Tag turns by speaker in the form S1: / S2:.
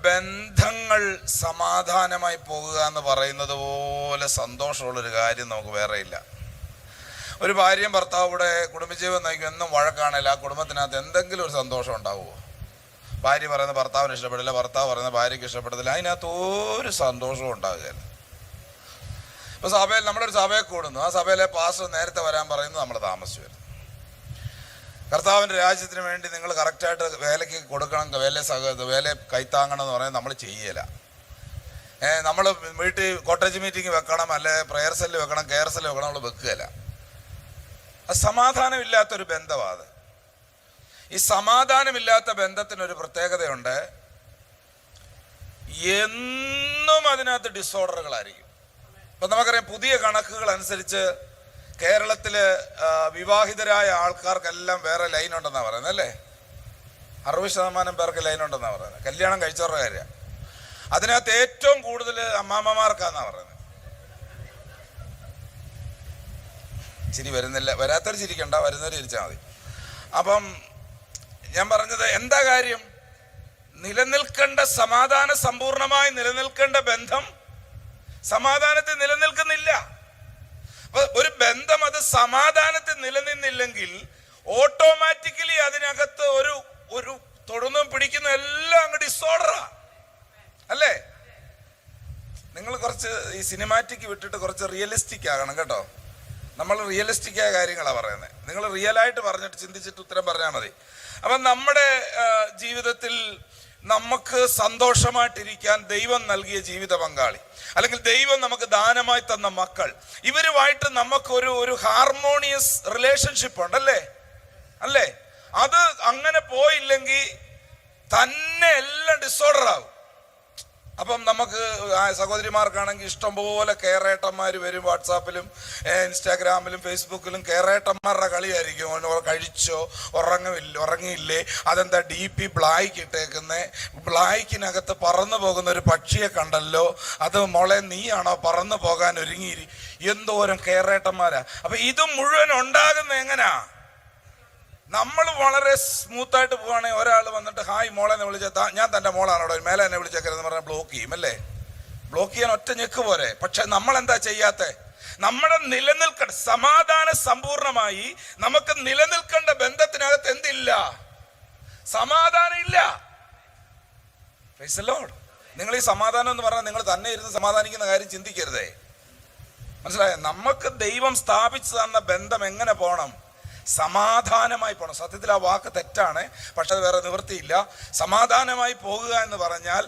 S1: ബന്ധങ്ങൾ സമാധാനമായി പോകുക എന്ന് പറയുന്നത് പോലെ സന്തോഷമുള്ളൊരു കാര്യം നമുക്ക് വേറെ ഇല്ല. ഒരു ഭാര്യയും ഭർത്താവും കൂടെ കുടുംബജീവിതം നയിക്കും, എന്നും വഴക്കാണില്ല, ആ കുടുംബത്തിനകത്ത് എന്തെങ്കിലും ഒരു സന്തോഷം ഉണ്ടാവുമോ? ഭാര്യ പറയുന്നത് ഭർത്താവിന് ഇഷ്ടപ്പെടില്ല, ഭർത്താവ് പറയുന്നത് ഭാര്യയ്ക്ക് ഇഷ്ടപ്പെടത്തില്ല, അതിനകത്ത് ഒരു സന്തോഷവും ഉണ്ടാവുകയില്ല. ഇപ്പോൾ സഭയിൽ നമ്മളൊരു സഭയെ കൂടുന്നു, ആ സഭയിലെ പാസ്റ്റർ നേരത്തെ വരാൻ പറയുന്നു, നമ്മൾ താമസിച്ചു വരുന്നു. കർത്താവിൻ്റെ രാജ്യത്തിന് വേണ്ടി നിങ്ങൾ കറക്റ്റായിട്ട് വേലയ്ക്ക് കൊടുക്കണം, വേല കൈത്താങ്ങണം എന്ന് പറയാൻ നമ്മൾ ചെയ്യല. നമ്മൾ വീട്ടിൽ കോട്ടേജ് മീറ്റിംഗ് വെക്കണം, അല്ലെ പ്രെയർ സെല്ല് വെക്കണം, കെയർ സെല്ല് വെക്കണം, നമ്മൾ വെക്കുകയില്ല. അത് സമാധാനമില്ലാത്തൊരു ബന്ധമാണ്. ഈ സമാധാനമില്ലാത്ത ബന്ധത്തിനൊരു പ്രത്യേകതയുണ്ട്, എന്നും അതിനകത്ത് ഡിസോർഡറുകളായിരിക്കും. ഇപ്പം നമുക്കറിയാം, പുതിയ കണക്കുകൾ അനുസരിച്ച് കേരളത്തില് വിവാഹിതരായ ആൾക്കാർക്കെല്ലാം വേറെ ലൈൻ ഉണ്ടെന്നാണ് പറയുന്നത്, അല്ലേ? 60% പേർക്ക് ലൈൻ ഉണ്ടെന്നാണ് പറയുന്നത്, കല്യാണം കഴിച്ചവരുടെ കാര്യം. അതിനകത്ത് ഏറ്റവും കൂടുതൽ അമ്മാമ്മമാർക്കാന്നാണ് പറയുന്നത്. ചിരി വരുന്നില്ല, വരാത്തവർ ചിരിക്കണ്ട, വരുന്നവർ ചിരിച്ചാൽ മതി. അപ്പം ഞാൻ പറഞ്ഞത് എന്താ കാര്യം? നിലനിൽക്കേണ്ട സമാധാന നിലനിൽക്കേണ്ട ബന്ധം സമാധാനത്തിൽ നിലനിൽക്കുന്നില്ല. അപ്പൊ ഒരു ബന്ധം അത് സമാധാനത്തിൽ നിലനിന്നില്ലെങ്കിൽ ഓട്ടോമാറ്റിക്കലി അതിനകത്ത് ഒരു തൊടുന്നും പിടിക്കുന്ന എല്ലാം അങ്ങ് ഡിസോർഡറാ, അല്ലേ? നിങ്ങൾ കുറച്ച് ഈ സിനിമാറ്റിക് വിട്ടിട്ട് കുറച്ച് റിയലിസ്റ്റിക് ആകണം കേട്ടോ. നമ്മൾ റിയലിസ്റ്റിക് ആയ കാര്യങ്ങളാണ് പറയുന്നത്. നിങ്ങൾ റിയലായിട്ട് പറഞ്ഞിട്ട് ചിന്തിച്ചിട്ട് ഉത്തരം പറഞ്ഞാൽ മതി. അപ്പം നമ്മുടെ ജീവിതത്തിൽ നമുക്ക് സന്തോഷമായിട്ടിരിക്കാൻ ദൈവം നൽകിയ ജീവിത പങ്കാളി, അല്ലെങ്കിൽ ദൈവം നമുക്ക് ദാനമായി തന്ന മക്കൾ, ഇവരുമായിട്ട് നമുക്ക് ഒരു ഹാർമോണിയസ് റിലേഷൻഷിപ്പ് ഉണ്ടല്ലേ, അല്ലേ? അത് അങ്ങനെ പോയില്ലെങ്കിൽ തന്നെ എല്ലാം ഡിസോർഡർ ആകും. അപ്പം നമുക്ക് സഹോദരിമാർക്കാണെങ്കിൽ ഇഷ്ടംപോലെ കെയറേട്ടന്മാർ വരും. വാട്സാപ്പിലും ഇൻസ്റ്റാഗ്രാമിലും ഫേസ്ബുക്കിലും കെയറേട്ടന്മാരുടെ കളിയായിരിക്കും. കഴിച്ചോ, ഉറങ്ങിയില്ലേ, അതെന്താ DP ബ്ലാക്ക് ഇട്ടേക്കുന്നേ, ബ്ലാക്കിനകത്ത് പറന്നു പോകുന്ന ഒരു പക്ഷിയെ കണ്ടല്ലോ, അത് മോളെ നീയാണോ പറന്നു പോകാൻ ഒരുങ്ങിയിരി, എന്തോരം കെയറേട്ടന്മാരാ. അപ്പൊ ഇത് മുഴുവൻ ഉണ്ടാകുന്ന എങ്ങനാ? നമ്മൾ വളരെ സ്മൂത്തായിട്ട് പോവുകയാണെങ്കിൽ ഒരാൾ വന്നിട്ട് ഹായ് മോളെ എന്ന് വിളിച്ചാൽ ഞാൻ തൻ്റെ മോളാണ് അവിടെ മേലെ എന്നെ വിളിച്ചേക്കരുതെന്ന് പറഞ്ഞാൽ ബ്ലോക്ക് ചെയ്യും, അല്ലേ? ബ്ലോക്ക് ചെയ്യാൻ ഒറ്റ ഞെക്ക് പോരെ. പക്ഷെ നമ്മൾ എന്താ ചെയ്യാത്ത? നമ്മുടെ നിലനിൽക്കേണ്ട സമാധാന സമ്പൂർണമായി നമുക്ക് നിലനിൽക്കേണ്ട ബന്ധത്തിനകത്ത് എന്തില്ല? സമാധാനം ഇല്ല. Praise the Lord. നിങ്ങൾ ഈ സമാധാനം എന്ന് പറഞ്ഞാൽ നിങ്ങൾ തന്നെ ഇരുന്ന് സമാധാനിക്കുന്ന കാര്യം ചിന്തിക്കരുതേ, മനസ്സിലായോ? നമുക്ക് ദൈവം സ്ഥാപിച്ചു തന്ന ബന്ധം എങ്ങനെ പോകണം? സമാധാനമായി പോകണം. സത്യത്തിൽ ആ വാക്ക് തെറ്റാണ്, പക്ഷെ അത് വേറെ നിവൃത്തിയില്ല. സമാധാനമായി പോകുക എന്ന് പറഞ്ഞാൽ